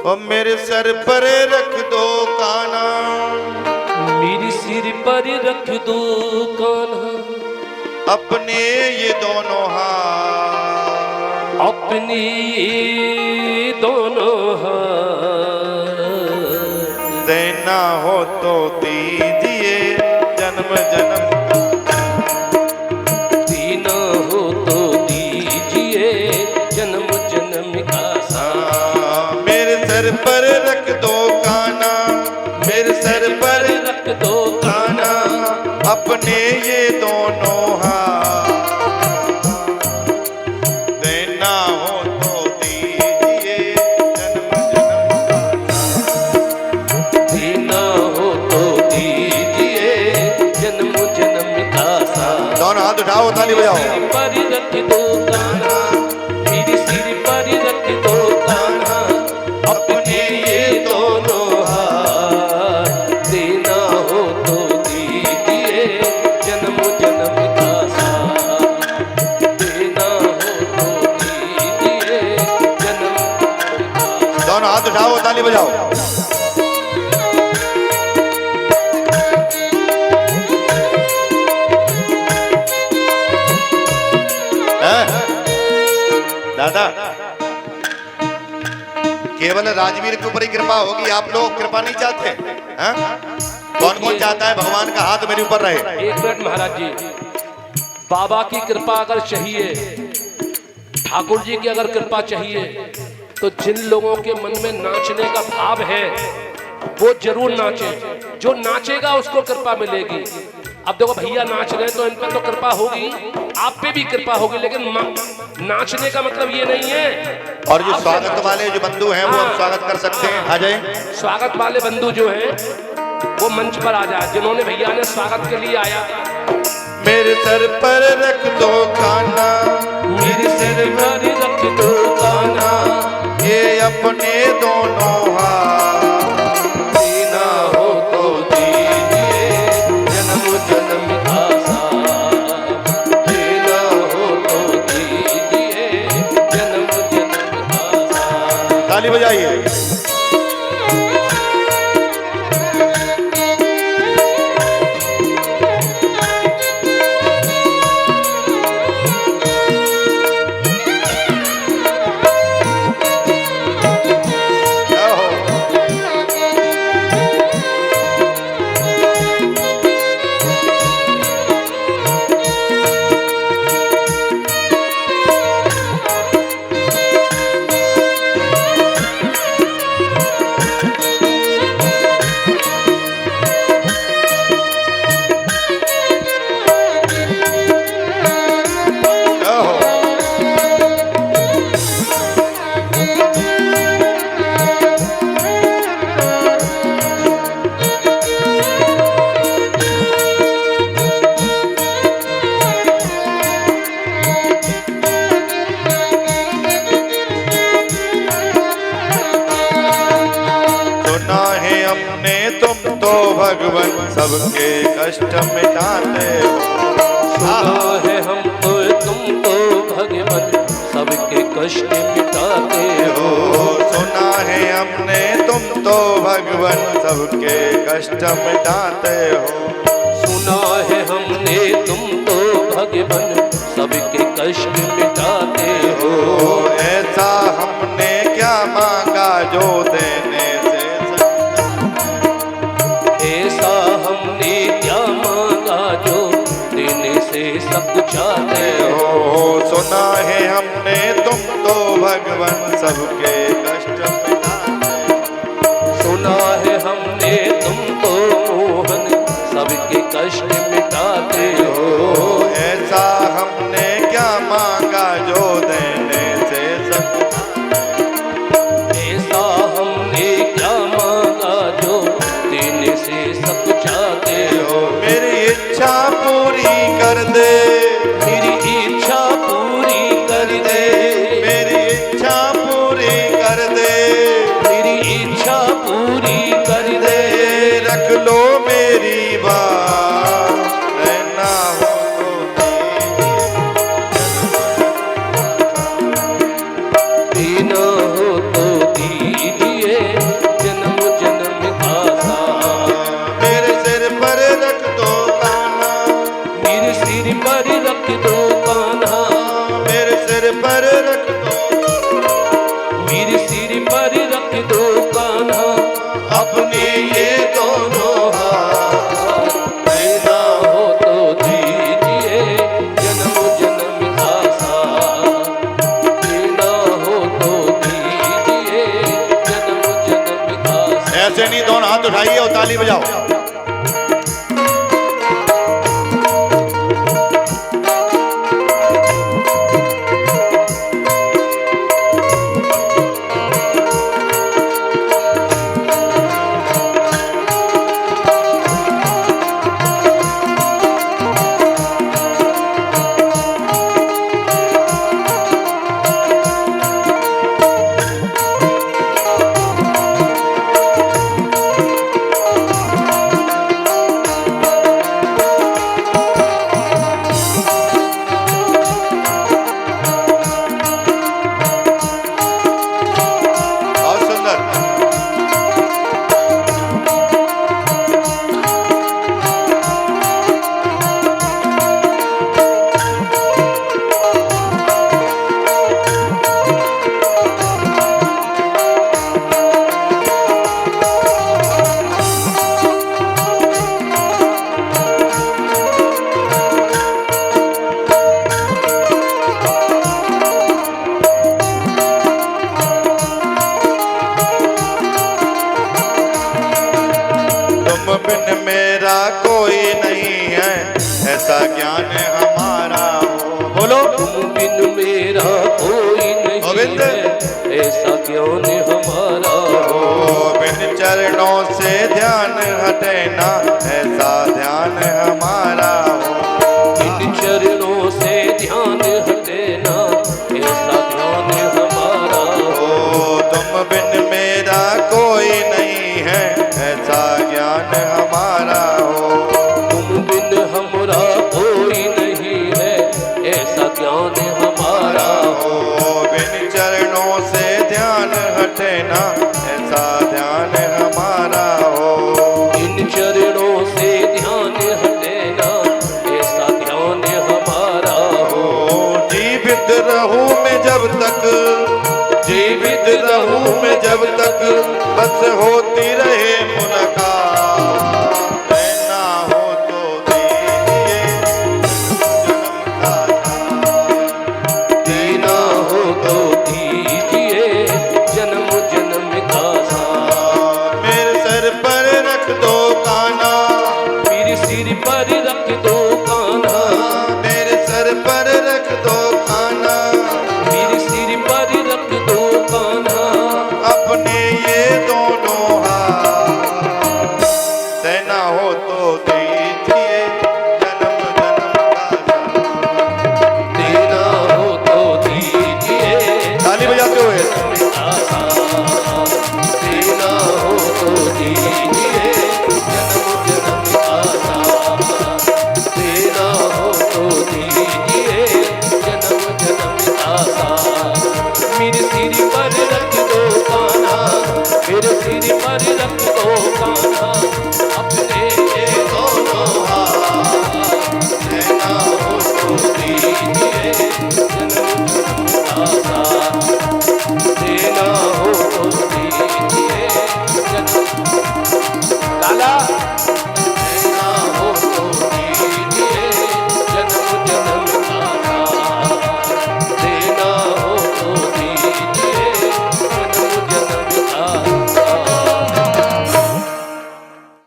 और मेरे सर पर रख दो कान्हा, मेरे सिर पर रख दो कान्हा, अपने ये दोनों हाथ, अपने ये दोनों हाथ, देना हो तो दीजिए जन्म जन्म, देना हो तो दीजिए जन्म जन्म का साथ। मेरे सर पर रख दो कान्हा, मेरे सर पर रख दो कान्हा, अपने ये दोनों हाथ, देना हो तो दीजिए जन्म जन्म का, देना हो तो दीजिए जन्म जन्म का साथ। दोनों हाथ उठाओ, ताली बजाओ। सिर पर रख दो कान्हा, मेरे सिर पर रख दो कान्हा, अपने ये दोनों हाथ, देना हो तो दीजिए जन्म जन्म का साथ, देना हो तो दीजिए जन्म जन्म का साथ। दोनों हाथ उठाओ, ताली बजाओ। दादा, केवल राजवीर के ऊपर ही कृपा होगी, आप लोग कृपा नहीं चाहते हैं? कौन कौन चाहता है भगवान का हाथ मेरे ऊपर रहे? एक मिनट महाराज जी, बाबा की कृपा अगर चाहिए, ठाकुर जी की अगर कृपा चाहिए, तो जिन लोगों के मन में नाचने का भाव है वो जरूर नाचे। जो नाचेगा उसको कृपा मिलेगी। अब देखो भैया नाच रहे हैं तो इन पर तो कृपा होगी, आप पे भी कृपा होगी, लेकिन नाचने का मतलब ये नहीं है। और जो स्वागत वाले जो बंधु हैं वो अब स्वागत कर सकते हैं, आ जाए। स्वागत वाले बंधु जो हैं वो मंच पर आ जाए, जिन्होंने भैया ने स्वागत के लिए आया। मेरे सर पर रख दो कान्हा, मेरे सिर पर रख दो कान्हा, ये अपने दोनों हाथ, देना हो तो दीजिए जन्म जन्म का साथ, देना हो तो दीजिए जन्म जन्म का साथ। ताली बजाइए। भगवान सबके कष्ट मिटाते हो, सुना है हमको तुम तो भगवान सबके कष्ट मिटाते हो। सुना है हमने तुम तो भगवान सबके कष्ट मिटाते हो। सुना है हमने तुम तो भगवान सबके कष्ट मिटाते हो। ऐसा हमने क्या मांगा जो देने से ऐसा हमने क्या मांगा जो देने से सब कुछ आते हो। सुना है हमने तुम तो भगवान सबके कष्ट मिटाते हो। सुना है हमने तुम तो मोहन सबके कष्ट मिटाते हो। ऐसा हमने क्या मांगा जो देने से सब, ऐसा हमने क्या मांगा जो देने से सब कुछ आते हो। मेरी इच्छा पूरी कर दे, मेरी इच्छा पूरी कर दे, मेरी इच्छा पूरी कर दे। पर रख दो कान्हा अपने ये दोनों हाथ, देना हो तो दीजिए जन्म जन्म का साथ, देना हो तो दीजिए जन्म जन्म का साथ। ऐसे नहीं, दोनों हाथ उठाइए और ताली बजाओ। बिन मेरा कोई नहीं है, ऐसा ज्ञान हमारा हो। बोलो, तुम बिन मेरा कोई नहीं है, ऐसा ज्ञान हमारा हो। बिन चरणों से ध्यान हटे ना, ऐसा ध्यान हमारा हो। बिन चरणों से ध्यान हटे ना, ऐसा ध्यान हमारा हो। तुम बिन मेरा कोई नहीं है, ऐसा ज्ञान हमारा हो। तुम बिन हमरा कोई नहीं है, ऐसा ज्ञान हमारा हो। बिन चरणों से ध्यान हटे ना, ऐसा